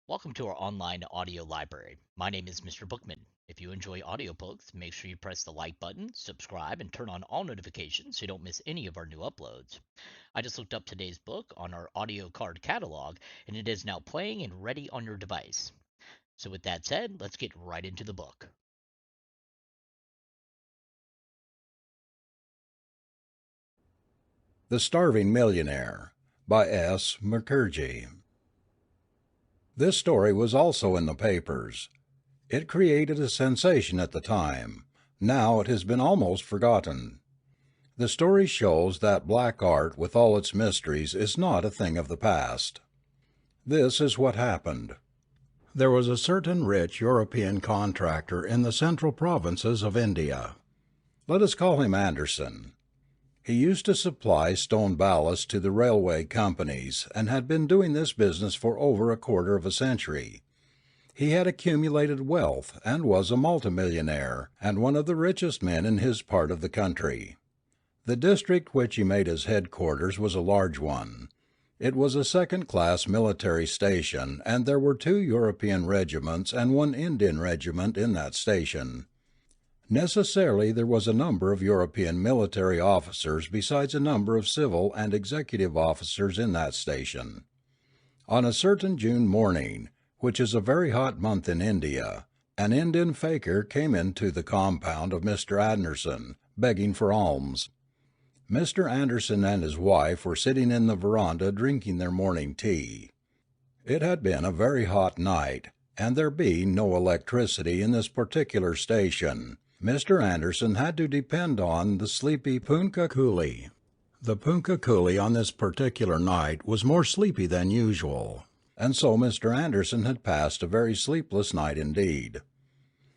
Welcome to our online audio library. My name is Mr. Bookman. If you enjoy audiobooks, make sure you press the like button, subscribe, and turn on all notifications so you don't miss any of our new uploads. I just looked up today's book on our audio card catalog, and it is now playing and ready on your device. So, with that said, let's get right into the book. The Starving Millionaire by S. Mukerji. This story was also in the papers. It created a sensation at the time. Now it has been almost forgotten. The story shows that black art with all its mysteries is not a thing of the past. This is what happened. There was a certain rich European contractor in the central provinces of India. Let us call him Anderson. He used to supply stone ballast to the railway companies, and had been doing this business for over a quarter of a century. He had accumulated wealth, and was a multimillionaire, and one of the richest men in his part of the country. The district which he made his headquarters was a large one. It was a second-class military station, and there were 2 European regiments and 1 Indian regiment in that station. Necessarily there was a number of European military officers besides a number of civil and executive officers in that station. On a certain June morning, which is a very hot month in India, an Indian fakir came into the compound of Mr. Anderson, begging for alms. Mr. Anderson and his wife were sitting in the veranda drinking their morning tea. It had been a very hot night, and there being no electricity in this particular station, Mr. Anderson had to depend on the sleepy punkah coolie. The punkah coolie on this particular night was more sleepy than usual, and so Mr. Anderson had passed a very sleepless night indeed.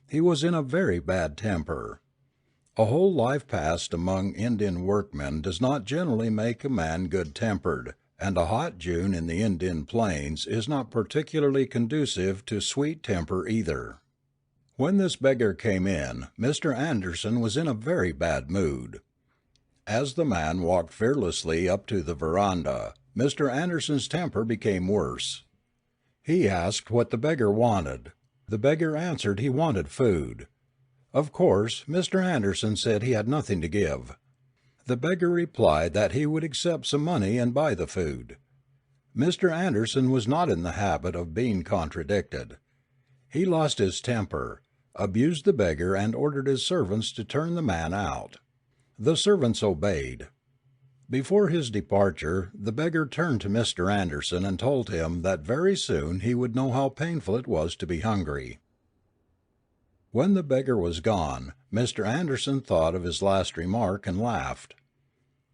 He was in a very bad temper. A whole life passed among Indian workmen does not generally make a man good-tempered, and a hot June in the Indian plains is not particularly conducive to sweet temper either. When this beggar came in, Mr. Anderson was in a very bad mood. As the man walked fearlessly up to the veranda, Mr. Anderson's temper became worse. He asked what the beggar wanted. The beggar answered he wanted food. Of course, Mr. Anderson said he had nothing to give. The beggar replied that he would accept some money and buy the food. Mr. Anderson was not in the habit of being contradicted. He lost his temper, abused the beggar, and ordered his servants to turn the man out. The servants obeyed. Before his departure, the beggar turned to Mr. Anderson and told him that very soon he would know how painful it was to be hungry. When the beggar was gone, Mr. Anderson thought of his last remark and laughed.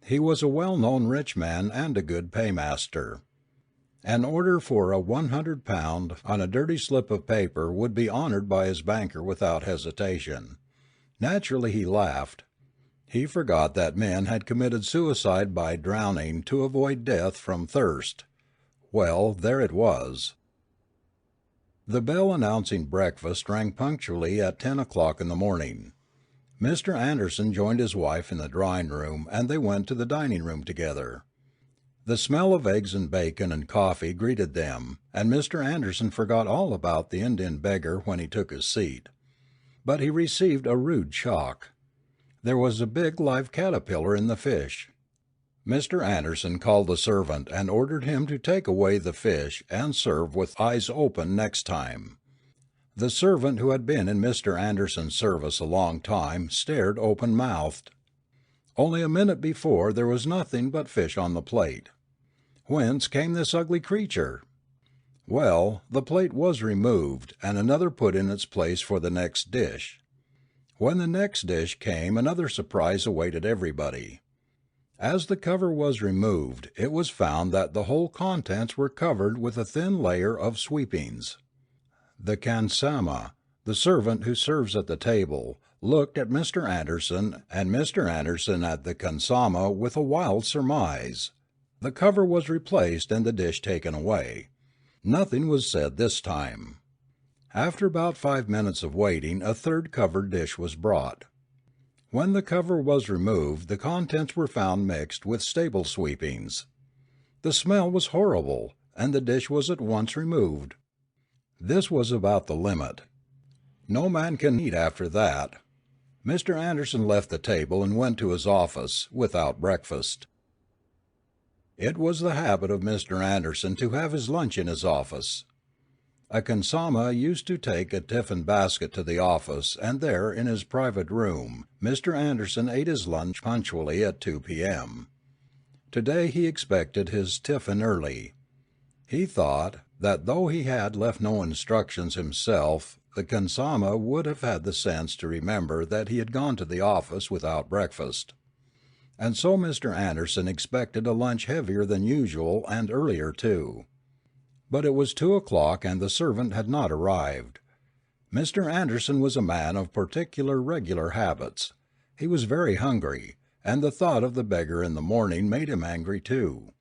He was a well-known rich man and a good paymaster. An order for £100 on a dirty slip of paper would be honored by his banker without hesitation. Naturally he laughed. He forgot that men had committed suicide by drowning to avoid death from thirst. Well, there it was. The bell announcing breakfast rang punctually at 10 o'clock in the morning. Mr. Anderson joined his wife in the drawing-room, and they went to the dining-room together. The smell of eggs and bacon and coffee greeted them, and Mr. Anderson forgot all about the Indian beggar when he took his seat. But he received a rude shock. There was a big live caterpillar in the fish. Mr. Anderson called the servant and ordered him to take away the fish and serve with eyes open next time. The servant, who had been in Mr. Anderson's service a long time, stared open-mouthed. Only a minute before there was nothing but fish on the plate. Whence came this ugly creature? Well, the plate was removed, and another put in its place for the next dish. When the next dish came, another surprise awaited everybody. As the cover was removed, it was found that the whole contents were covered with a thin layer of sweepings. The khansama, the servant who serves at the table, looked at Mr. Anderson, and Mr. Anderson at the khansama with a wild surmise. The cover was replaced and the dish taken away. Nothing was said this time. After about 5 minutes of waiting, a third covered dish was brought. When the cover was removed, the contents were found mixed with stable sweepings. The smell was horrible, and the dish was at once removed. This was about the limit. No man can eat after that. Mr. Anderson left the table and went to his office, without breakfast. It was the habit of Mr. Anderson to have his lunch in his office. A khansama used to take a tiffin basket to the office, and there, in his private room, Mr. Anderson ate his lunch punctually at 2 p.m. Today he expected his tiffin early. He thought that though he had left no instructions himself, the khansama would have had the sense to remember that he had gone to the office without breakfast. And so Mr. Anderson expected a lunch heavier than usual and earlier too. But it was 2 o'clock and the servant had not arrived. Mr. Anderson was a man of particular regular habits. He was very hungry, and the thought of the beggar in the morning made him angry too.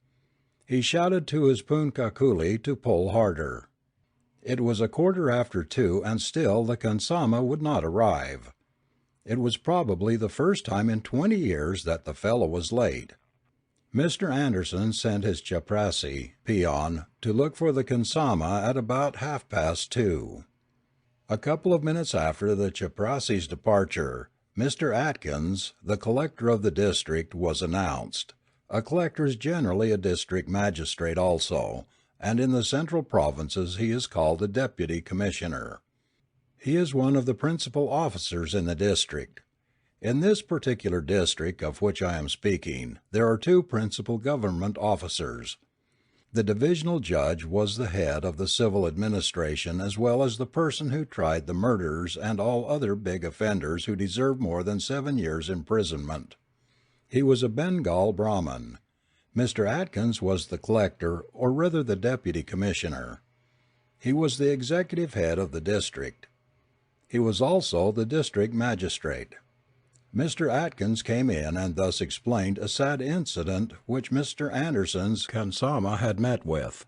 He shouted to his punkah coolie to pull harder. It was 2:15 and still the khansama would not arrive. It was probably the first time in 20 years that the fellow was late. Mr. Anderson sent his chaprassi peon to look for the khansama at about 2:30. A couple of minutes after the chaprassi's departure, Mr. Atkins, the collector of the district, was announced. A collector is generally a district magistrate also, and in the central provinces he is called a deputy commissioner. He is one of the principal officers in the district. In this particular district of which I am speaking, there are two principal government officers. The divisional judge was the head of the civil administration as well as the person who tried the murderers and all other big offenders who deserved more than 7 years' imprisonment. He was a Bengal Brahmin. Mr. Atkins was the collector, or rather the deputy commissioner. He was the executive head of the district. He was also the district magistrate. Mr. Atkins came in and thus explained a sad incident which Mr. Anderson's khansama had met with.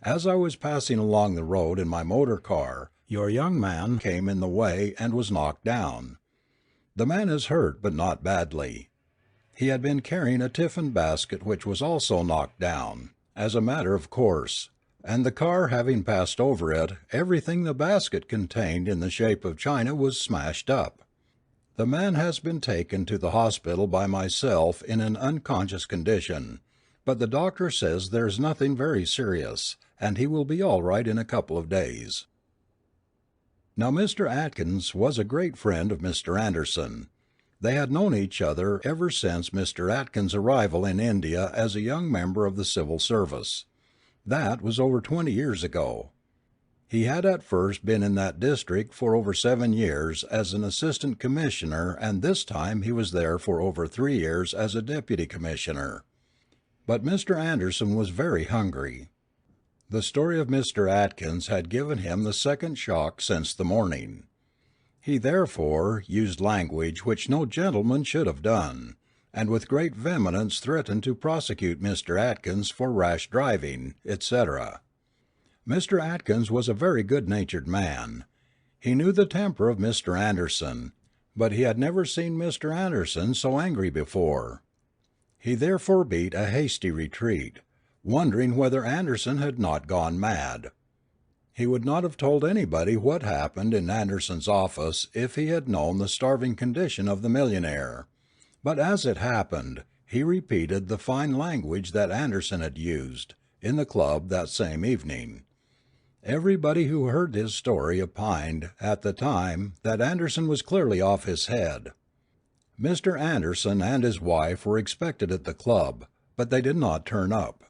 As I was passing along the road in my motor car, your young man came in the way and was knocked down. The man is hurt, but not badly. He had been carrying a tiffin basket which was also knocked down, as a matter of course, and the car having passed over it, everything the basket contained in the shape of china was smashed up. The man has been taken to the hospital by myself in an unconscious condition, but the doctor says there is nothing very serious, and he will be all right in a couple of days. Now Mr. Atkins was a great friend of Mr. Anderson. They had known each other ever since Mr. Atkins' arrival in India as a young member of the civil service. That was over 20 years ago. He had at first been in that district for over 7 years as an assistant commissioner, and this time he was there for over 3 years as a deputy commissioner. But Mr. Anderson was very hungry. The story of Mr. Atkins had given him the second shock since the morning. He therefore used language which no gentleman should have done, and with great vehemence threatened to prosecute Mr. Atkins for rash driving, etc. Mr. Atkins was a very good-natured man. He knew the temper of Mr. Anderson, but he had never seen Mr. Anderson so angry before. He therefore beat a hasty retreat, wondering whether Anderson had not gone mad. He would not have told anybody what happened in Anderson's office if he had known the starving condition of the millionaire. But as it happened, he repeated the fine language that Anderson had used in the club that same evening. Everybody who heard his story opined at the time that Anderson was clearly off his head. Mr. Anderson and his wife were expected at the club, but they did not turn up.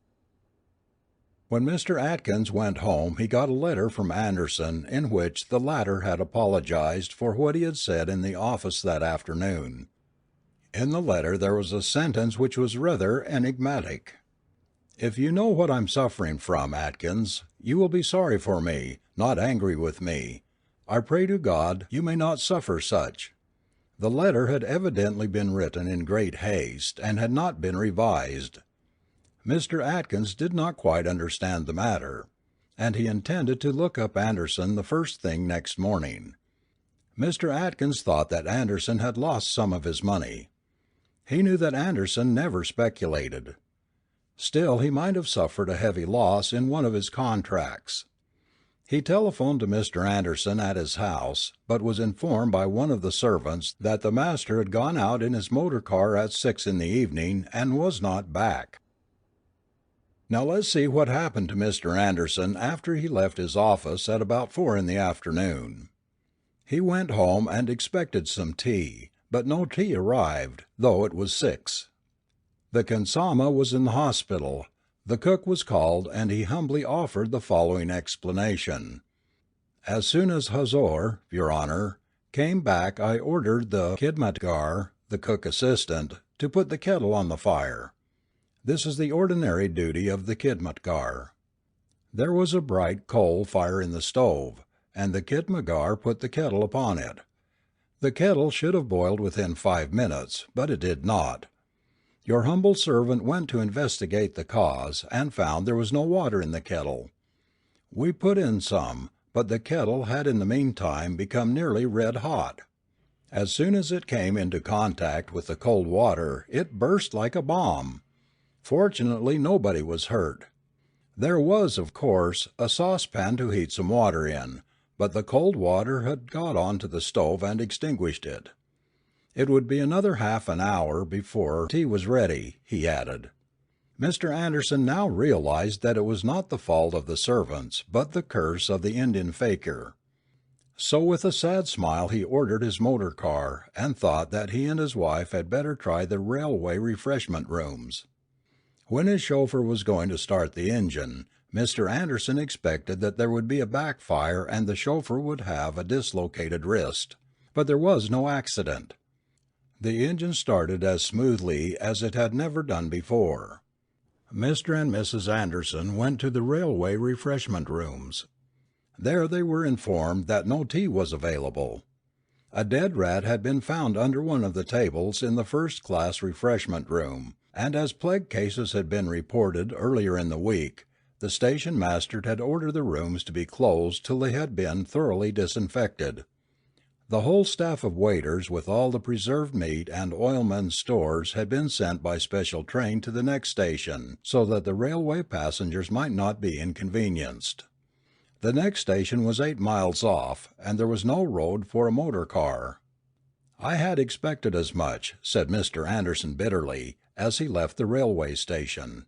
When Mr. Atkins went home he got a letter from Anderson in which the latter had apologized for what he had said in the office that afternoon. In the letter there was a sentence which was rather enigmatic. "If you know what I'm suffering from, Atkins, you will be sorry for me, not angry with me. I pray to God you may not suffer such." The letter had evidently been written in great haste, and had not been revised. Mr. Atkins did not quite understand the matter, and he intended to look up Anderson the first thing next morning. Mr. Atkins thought that Anderson had lost some of his money. He knew that Anderson never speculated. Still he might have suffered a heavy loss in one of his contracts. He telephoned to Mr. Anderson at his house, but was informed by one of the servants that the master had gone out in his motor car at 6 in the evening and was not back. Now let's see what happened to Mr. Anderson after he left his office at about 4 in the afternoon. He went home and expected some tea, but no tea arrived, though it was 6. The khansama was in the hospital. The cook was called, and he humbly offered the following explanation. As soon as Hazor, Your Honor, came back, I ordered the khidmatgar, the cook assistant, to put the kettle on the fire. This is the ordinary duty of the khidmatgar. There was a bright coal fire in the stove, and the khidmatgar put the kettle upon it. The kettle should have boiled within 5 minutes, but it did not. Your humble servant went to investigate the cause, and found there was no water in the kettle. We put in some, but the kettle had in the meantime become nearly red hot. As soon as it came into contact with the cold water, it burst like a bomb. Fortunately, nobody was hurt. There was, of course, a saucepan to heat some water in, but the cold water had got on to the stove and extinguished it. It would be another half an hour before tea was ready, he added. Mr. Anderson now realized that it was not the fault of the servants, but the curse of the Indian fakir. So with a sad smile he ordered his motor car, and thought that he and his wife had better try the railway refreshment rooms. When his chauffeur was going to start the engine, Mr. Anderson expected that there would be a backfire and the chauffeur would have a dislocated wrist. But there was no accident. The engine started as smoothly as it had never done before. Mr. and Mrs. Anderson went to the railway refreshment rooms. There they were informed that no tea was available. A dead rat had been found under one of the tables in the first-class refreshment room, and as plague cases had been reported earlier in the week, the station master had ordered the rooms to be closed till they had been thoroughly disinfected. The whole staff of waiters with all the preserved meat and oilmen's stores had been sent by special train to the next station, so that the railway passengers might not be inconvenienced. The next station was 8 miles off, and there was no road for a motor car. "I had expected as much," said Mr. Anderson bitterly, as he left the railway station.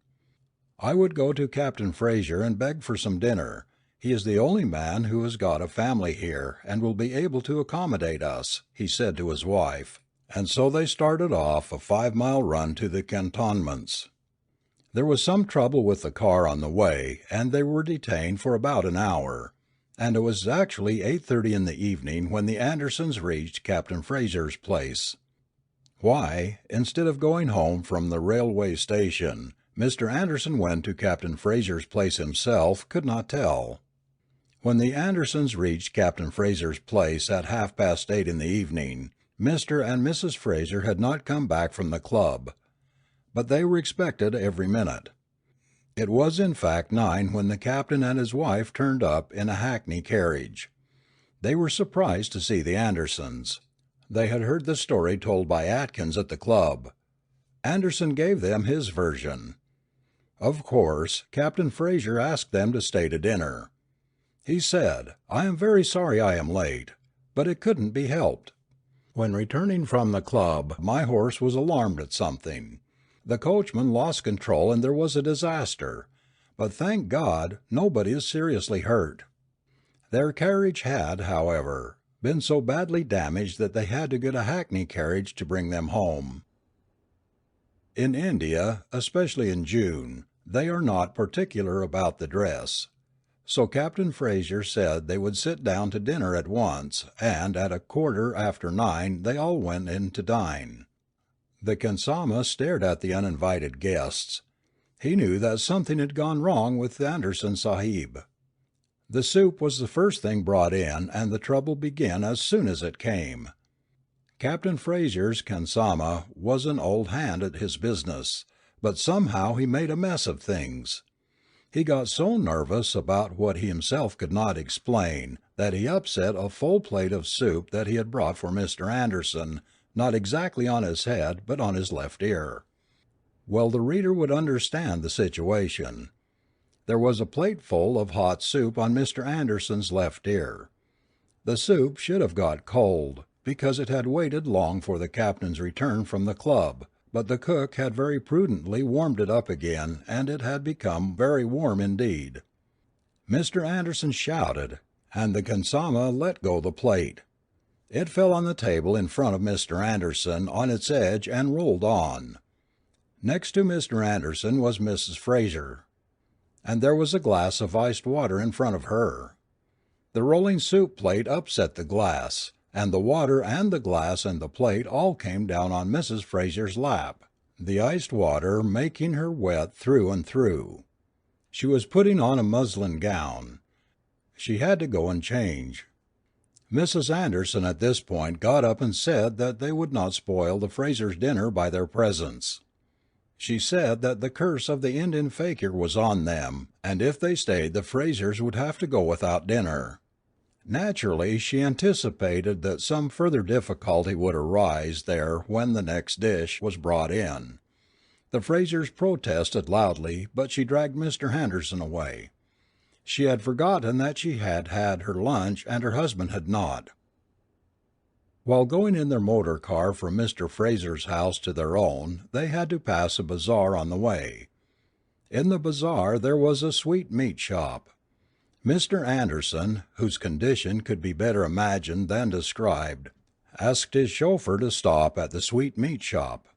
"I would go to Captain Fraser and beg for some dinner. He is the only man who has got a family here, and will be able to accommodate us," he said to his wife, and so they started off a 5-mile run to the cantonments. There was some trouble with the car on the way, and they were detained for about an hour, and it was actually 8:30 in the evening when the Andersons reached Captain Fraser's place. Why, instead of going home from the railway station, Mr. Anderson went to Captain Fraser's place himself, could not tell. When the Andersons reached Captain Fraser's place at 8:30 in the evening, Mr. and Mrs. Fraser had not come back from the club, but they were expected every minute. It was in fact 9 when the captain and his wife turned up in a hackney carriage. They were surprised to see the Andersons. They had heard the story told by Atkins at the club. Anderson gave them his version. Of course, Captain Fraser asked them to stay to dinner. He said, "I am very sorry I am late, but it couldn't be helped. When returning from the club, my horse was alarmed at something. The coachman lost control and there was a disaster. But thank God, nobody is seriously hurt." Their carriage had, however, been so badly damaged that they had to get a hackney carriage to bring them home. In India, especially in June, they are not particular about the dress. So Captain Fraser said they would sit down to dinner at once, and at 9:15 they all went in to dine. The khansama stared at the uninvited guests. He knew that something had gone wrong with Anderson Sahib. The soup was the first thing brought in, and the trouble began as soon as it came. Captain Fraser's khansama was an old hand at his business, but somehow he made a mess of things. He got so nervous about what he himself could not explain that he upset a full plate of soup that he had brought for Mr. Anderson, not exactly on his head, but on his left ear. Well, the reader would understand the situation. There was a plateful of hot soup on Mr. Anderson's left ear. The soup should have got cold, because it had waited long for the captain's return from the club, but the cook had very prudently warmed it up again, and it had become very warm indeed. Mr. Anderson shouted, and the khansama let go the plate. It fell on the table in front of Mr. Anderson on its edge and rolled on. Next to Mr. Anderson was Mrs. Fraser, and there was a glass of iced water in front of her. The rolling soup plate upset the glass, and the water and the glass and the plate all came down on Mrs. Fraser's lap, the iced water making her wet through and through. She was putting on a muslin gown. She had to go and change. Mrs. Anderson at this point got up and said that they would not spoil the Frasers' dinner by their presence. She said that the curse of the Indian fakir was on them, and if they stayed the Frasers would have to go without dinner. Naturally, she anticipated that some further difficulty would arise there when the next dish was brought in. The Frasers protested loudly, but she dragged Mr. Anderson away. She had forgotten that she had had her lunch and her husband had not. While going in their motor car from Mr. Fraser's house to their own, they had to pass a bazaar on the way. In the bazaar there was a sweetmeat shop. Mr. Anderson, whose condition could be better imagined than described, asked his chauffeur to stop at the sweetmeat shop.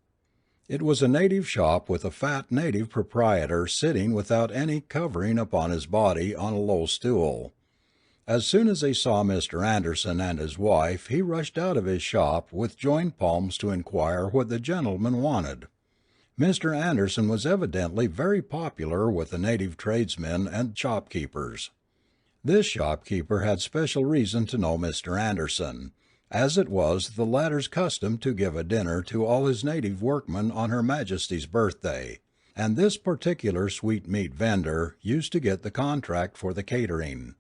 It was a native shop with a fat native proprietor sitting without any covering upon his body on a low stool. As soon as he saw Mr. Anderson and his wife he rushed out of his shop with joined palms to inquire what the gentleman wanted. Mr. Anderson was evidently very popular with the native tradesmen and shopkeepers. This shopkeeper had special reason to know Mr. Anderson, as it was the latter's custom to give a dinner to all his native workmen on Her Majesty's birthday, and this particular sweetmeat vendor used to get the contract for the catering.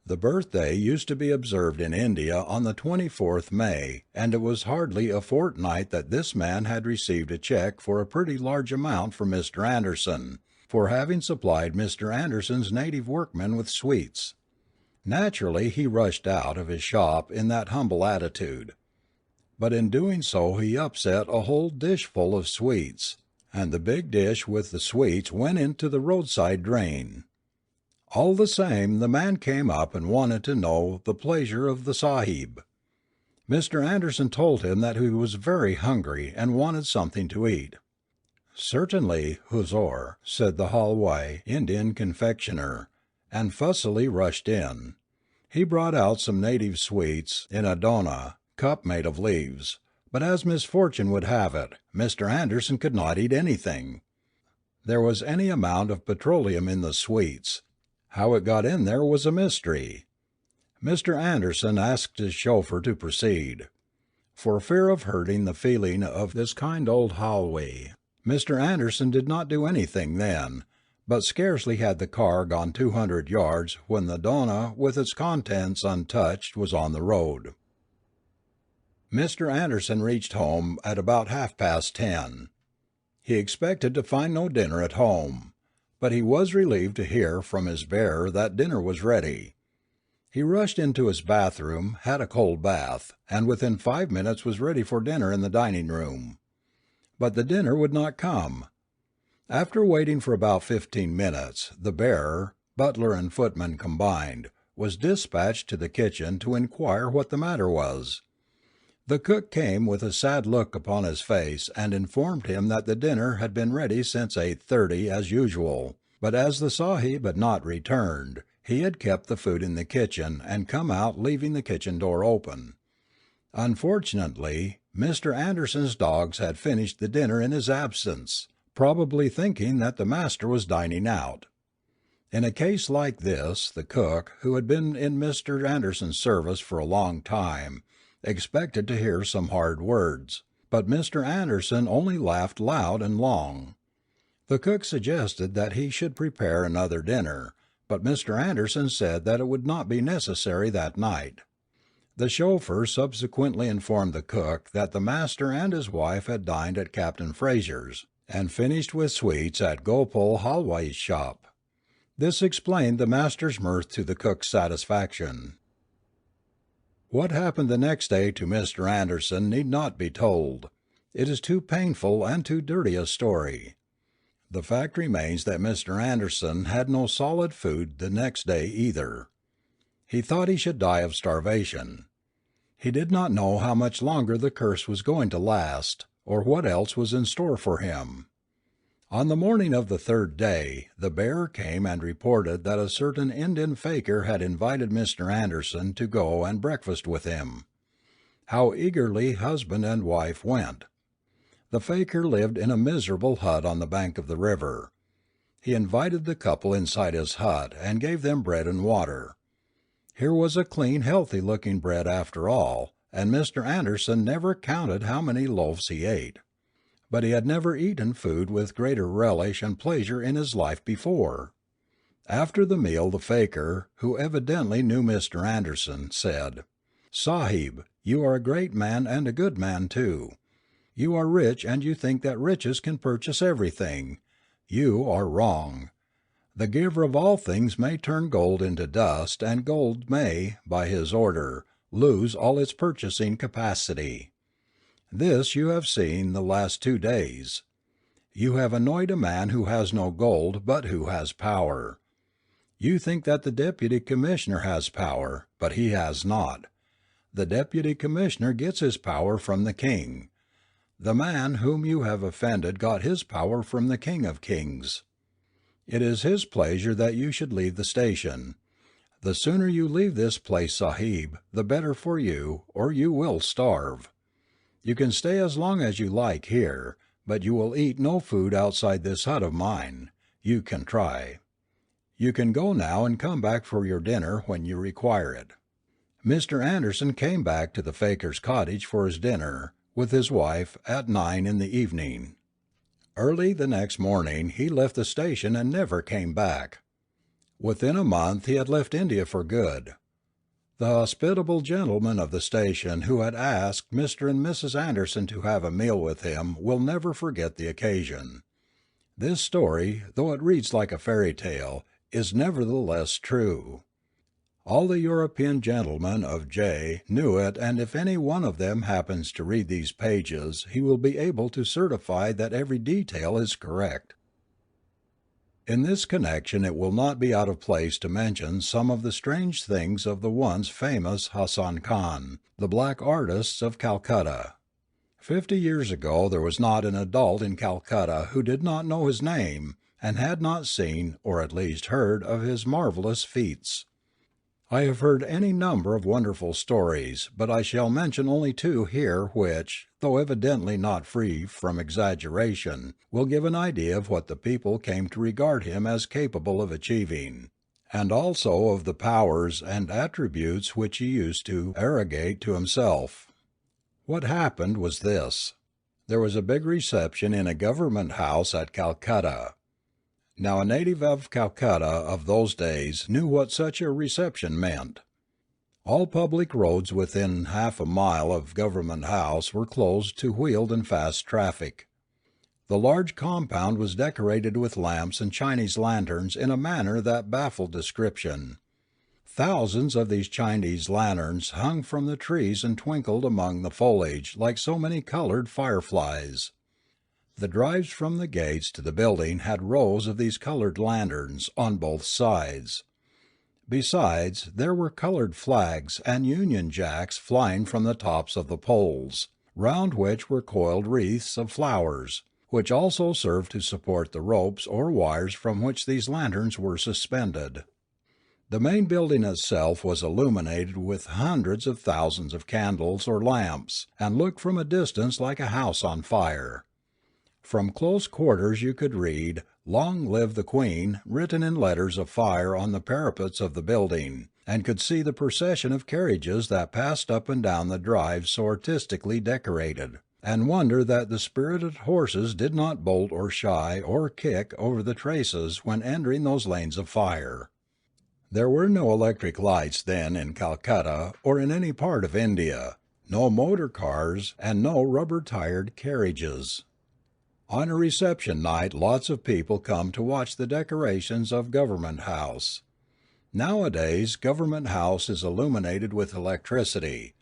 The birthday used to be observed in India on the 24th May, and it was hardly a fortnight that this man had received a check for a pretty large amount from Mr. Anderson, for having supplied Mr. Anderson's native workmen with sweets. Naturally he rushed out of his shop in that humble attitude. But in doing so he upset a whole dishful of sweets, and the big dish with the sweets went into the roadside drain. All the same the man came up and wanted to know the pleasure of the sahib. Mr. Anderson told him that he was very hungry and wanted something to eat. "Certainly, Huzoor," said the Halwai Indian confectioner, and fussily rushed in. He brought out some native sweets in a dona cup made of leaves, but as misfortune would have it, Mr. Anderson could not eat anything. There was any amount of petroleum in the sweets. How it got in there was a mystery. Mr. Anderson asked his chauffeur to proceed. For fear of hurting the feeling of this kind old Halwai, Mr. Anderson did not do anything then, but scarcely had the car gone 200 yards when the dona with its contents untouched was on the road. Mr. Anderson reached home at about 10:30. He expected to find no dinner at home, but he was relieved to hear from his bearer that dinner was ready. He rushed into his bathroom, had a cold bath, and within 5 minutes was ready for dinner in the dining room. But the dinner would not come. After waiting for about 15 minutes, the bearer, butler and footman combined, was dispatched to the kitchen to inquire what the matter was. The cook came with a sad look upon his face and informed him that the dinner had been ready since 8:30 as usual, but as the sahib had not returned, he had kept the food in the kitchen and come out leaving the kitchen door open. Unfortunately, Mr. Anderson's dogs had finished the dinner in his absence, probably thinking that the master was dining out. In a case like this, the cook, who had been in Mr. Anderson's service for a long time, expected to hear some hard words, but Mr. Anderson only laughed loud and long. The cook suggested that he should prepare another dinner, but Mr. Anderson said that it would not be necessary that night. The chauffeur subsequently informed the cook that the master and his wife had dined at Captain Fraser's, and finished with sweets at Gopal Halwai's shop. This explained the master's mirth to the cook's satisfaction. What happened the next day to Mr. Anderson need not be told. It is too painful and too dirty a story. The fact remains that Mr. Anderson had no solid food the next day either. He thought he should die of starvation. He did not know how much longer the curse was going to last, or what else was in store for him. On the morning of the third day, the bearer came and reported that a certain Indian faker had invited Mr. Anderson to go and breakfast with him. How eagerly husband and wife went. The faker lived in a miserable hut on the bank of the river. He invited the couple inside his hut and gave them bread and water. Here was a clean, healthy-looking bread after all, and Mr. Anderson never counted how many loaves he ate. But he had never eaten food with greater relish and pleasure in his life before. After the meal the faker, who evidently knew Mr. Anderson, said, "Sahib, you are a great man and a good man too. You are rich and you think that riches can purchase everything. You are wrong. The giver of all things may turn gold into dust, and gold may, by his order, lose all its purchasing capacity. This you have seen the last 2 days. You have annoyed a man who has no gold, but who has power. You think that the deputy commissioner has power, but he has not. The deputy commissioner gets his power from the king. The man whom you have offended got his power from the King of Kings. It is his pleasure that you should leave the station. The sooner you leave this place, Sahib, the better for you, or you will starve. You can stay as long as you like here, but you will eat no food outside this hut of mine. You can try. You can go now and come back for your dinner when you require it." Mr. Anderson came back to the faker's cottage for his dinner, with his wife, at 9 in the evening. Early the next morning he left the station and never came back. Within a month he had left India for good. The hospitable gentleman of the station who had asked Mr. and Mrs. Anderson to have a meal with him will never forget the occasion. This story, though it reads like a fairy tale, is nevertheless true. All the European gentlemen of J knew it, and if any one of them happens to read these pages he will be able to certify that every detail is correct. In this connection it will not be out of place to mention some of the strange things of the once famous Hassan Khan, the black artist of Calcutta. 50 years ago there was not an adult in Calcutta who did not know his name, and had not seen, or at least heard, of his marvelous feats. I have heard any number of wonderful stories, but I shall mention only 2 here which, though evidently not free from exaggeration, will give an idea of what the people came to regard him as capable of achieving, and also of the powers and attributes which he used to arrogate to himself. What happened was this. There was a big reception in a government house at Calcutta. Now a native of Calcutta of those days knew what such a reception meant. All public roads within half a mile of Government House were closed to wheeled and fast traffic. The large compound was decorated with lamps and Chinese lanterns in a manner that baffled description. Thousands of these Chinese lanterns hung from the trees and twinkled among the foliage like so many colored fireflies. The drives from the gates to the building had rows of these colored lanterns on both sides. Besides, there were colored flags and Union Jacks flying from the tops of the poles, round which were coiled wreaths of flowers, which also served to support the ropes or wires from which these lanterns were suspended. The main building itself was illuminated with hundreds of thousands of candles or lamps, and looked from a distance like a house on fire. From close quarters you could read, "Long live the Queen," written in letters of fire on the parapets of the building, and could see the procession of carriages that passed up and down the drive so artistically decorated, and wonder that the spirited horses did not bolt or shy or kick over the traces when entering those lanes of fire. There were no electric lights then in Calcutta or in any part of India, no motor cars, and no rubber-tired carriages. On a reception night lots of people come to watch the decorations of Government House. Nowadays Government House is illuminated with electricity,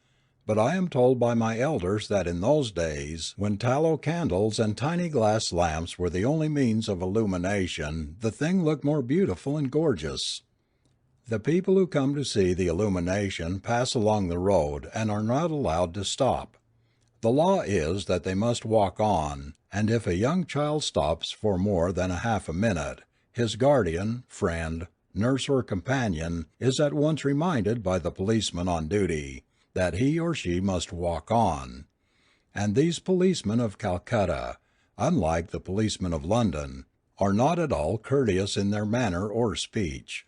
but I am told by my elders that in those days, when tallow candles and tiny glass lamps were the only means of illumination, the thing looked more beautiful and gorgeous. The people who come to see the illumination pass along the road and are not allowed to stop. The law is that they must walk on, and if a young child stops for more than a half a minute, his guardian, friend, nurse or companion is at once reminded by the policeman on duty that he or she must walk on. And these policemen of Calcutta, unlike the policemen of London, are not at all courteous in their manner or speech.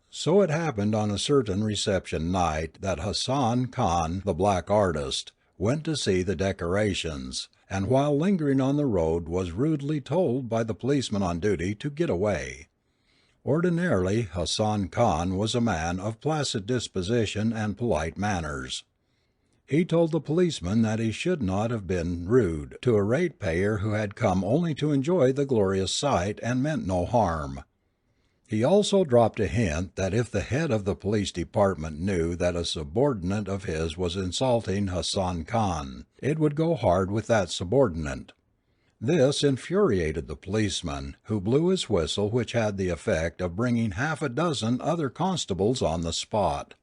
So it happened on a certain reception night that Hassan Khan, the black artist, went to see the decorations, and while lingering on the road was rudely told by the policeman on duty to get away. Ordinarily Hassan Khan was a man of placid disposition and polite manners. He told the policeman that he should not have been rude to a ratepayer who had come only to enjoy the glorious sight and meant no harm. He also dropped a hint that if the head of the police department knew that a subordinate of his was insulting Hassan Khan, it would go hard with that subordinate. This infuriated the policeman, who blew his whistle, which had the effect of bringing half a dozen other constables on the spot.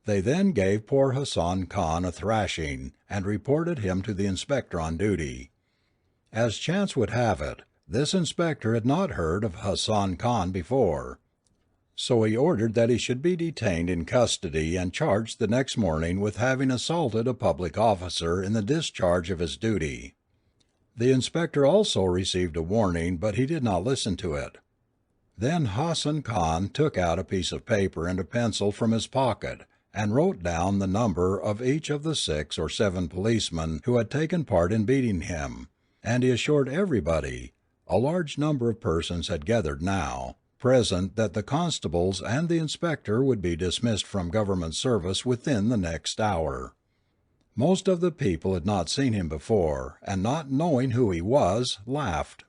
They then gave poor Hassan Khan a thrashing, and reported him to the inspector on duty. As chance would have it, this inspector had not heard of Hassan Khan before, so he ordered that he should be detained in custody and charged the next morning with having assaulted a public officer in the discharge of his duty. The inspector also received a warning, but he did not listen to it. Then Hassan Khan took out a piece of paper and a pencil from his pocket, and wrote down the number of each of the 6 or 7 policemen who had taken part in beating him, and he assured everybody, a large number of persons had gathered now, present, that the constables and the inspector would be dismissed from government service within the next hour. Most of the people had not seen him before, and not knowing who he was, laughed.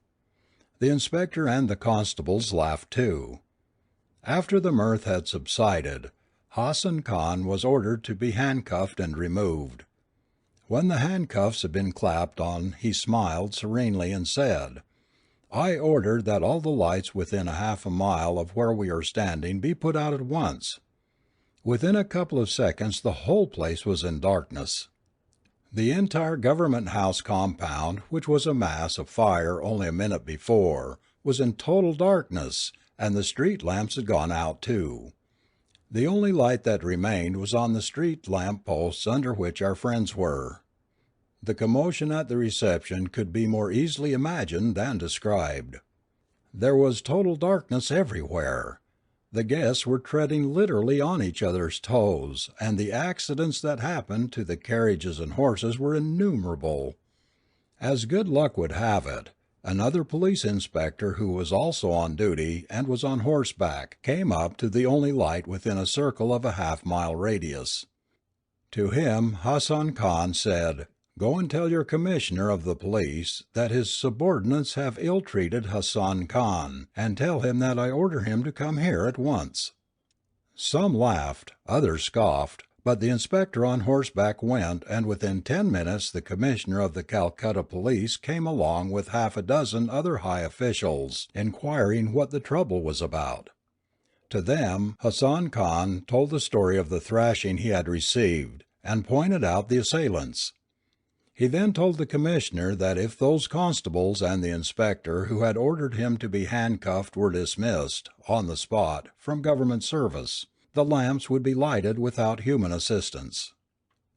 The inspector and the constables laughed too. After the mirth had subsided, Hassan Khan was ordered to be handcuffed and removed. When the handcuffs had been clapped on he smiled serenely and said, "I order that all the lights within a half a mile of where we are standing be put out at once." Within a couple of seconds the whole place was in darkness. The entire Government House compound, which was a mass of fire only a minute before, was in total darkness, and the street lamps had gone out too. The only light that remained was on the street lamp posts under which our friends were. The commotion at the reception could be more easily imagined than described. There was total darkness everywhere. The guests were treading literally on each other's toes, and the accidents that happened to the carriages and horses were innumerable. As good luck would have it, another police inspector who was also on duty and was on horseback came up to the only light within a circle of a half-mile radius. To him Hassan Khan said, "Go and tell your commissioner of the police that his subordinates have ill-treated Hassan Khan, and tell him that I order him to come here at once." Some laughed, others scoffed, but the inspector on horseback went, and within 10 minutes the commissioner of the Calcutta police came along with half a dozen other high officials, inquiring what the trouble was about. To them Hassan Khan told the story of the thrashing he had received, and pointed out the assailants. He then told the commissioner that if those constables and the inspector who had ordered him to be handcuffed were dismissed, on the spot, from government service, the lamps would be lighted without human assistance.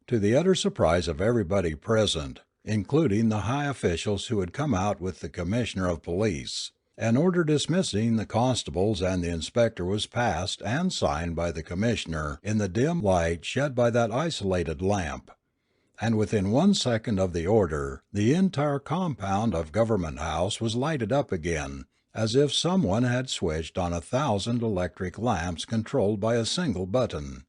To the utter surprise of everybody present, including the high officials who had come out with the commissioner of police, an order dismissing the constables and the inspector was passed and signed by the commissioner in the dim light shed by that isolated lamp. And within 1 second of the order, the entire compound of Government House was lighted up again, as if someone had switched on 1,000 electric lamps controlled by a single button.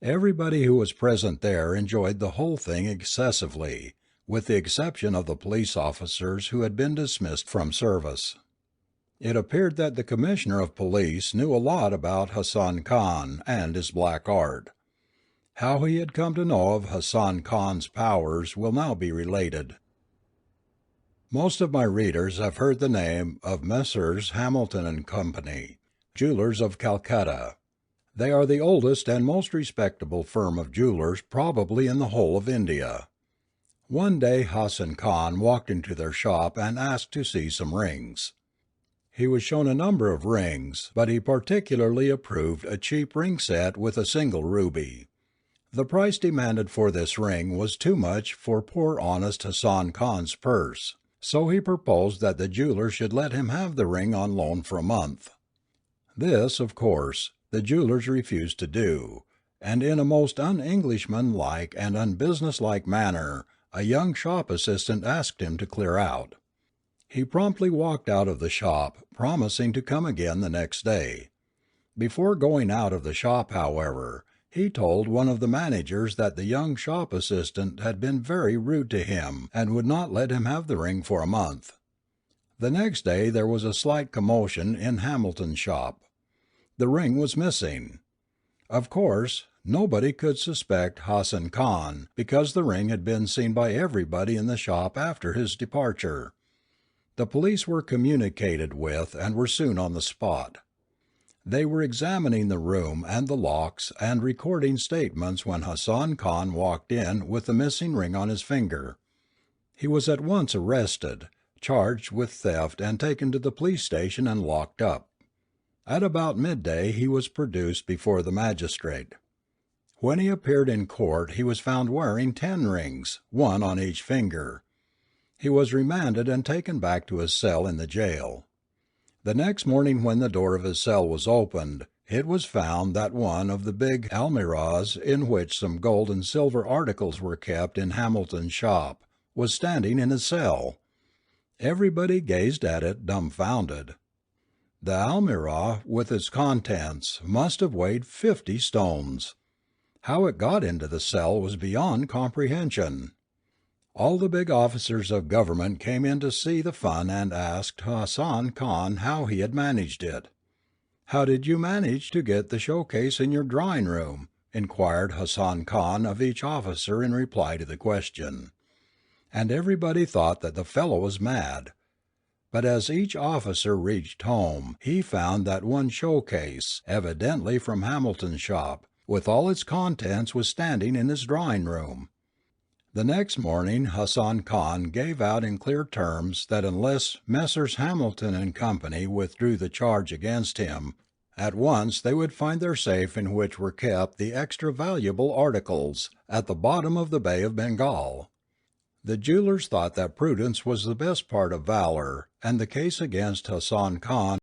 Everybody who was present there enjoyed the whole thing excessively, with the exception of the police officers who had been dismissed from service. It appeared that the commissioner of police knew a lot about Hassan Khan and his black art. How he had come to know of Hassan Khan's powers will now be related. Most of my readers have heard the name of Messrs. Hamilton and Company, jewelers of Calcutta. They are the oldest and most respectable firm of jewelers probably in the whole of India. One day Hassan Khan walked into their shop and asked to see some rings. He was shown a number of rings, but he particularly approved a cheap ring set with a single ruby. The price demanded for this ring was too much for poor honest Hassan Khan's purse, so he proposed that the jeweler should let him have the ring on loan for a month. This, of course, the jewelers refused to do, and in a most un-Englishman-like and unbusinesslike manner a young shop assistant asked him to clear out. He promptly walked out of the shop, promising to come again the next day. Before going out of the shop, however, he told one of the managers that the young shop assistant had been very rude to him and would not let him have the ring for a month. The next day there was a slight commotion in Hamilton's shop. The ring was missing. Of course, nobody could suspect Hassan Khan because the ring had been seen by everybody in the shop after his departure. The police were communicated with and were soon on the spot. They were examining the room and the locks and recording statements when Hassan Khan walked in with the missing ring on his finger. He was at once arrested, charged with theft and taken to the police station and locked up. At about midday he was produced before the magistrate. When he appeared in court he was found wearing 10 rings, one on each finger. He was remanded and taken back to his cell in the jail. The next morning when the door of his cell was opened, it was found that one of the big almirahs in which some gold and silver articles were kept in Hamilton's shop was standing in his cell. Everybody gazed at it dumbfounded. The almirah with its contents must have weighed 50 stones. How it got into the cell was beyond comprehension. All the big officers of government came in to see the fun and asked Hassan Khan how he had managed it. "How did you manage to get the showcase in your drawing room?" inquired Hassan Khan of each officer in reply to the question. And everybody thought that the fellow was mad. But as each officer reached home he found that one showcase, evidently from Hamilton's shop, with all its contents was standing in his drawing room. The next morning Hassan Khan gave out in clear terms that unless Messrs. Hamilton and Company withdrew the charge against him, at once they would find their safe in which were kept the extra valuable articles, at the bottom of the Bay of Bengal. The jewelers thought that prudence was the best part of valor, and the case against Hassan Khan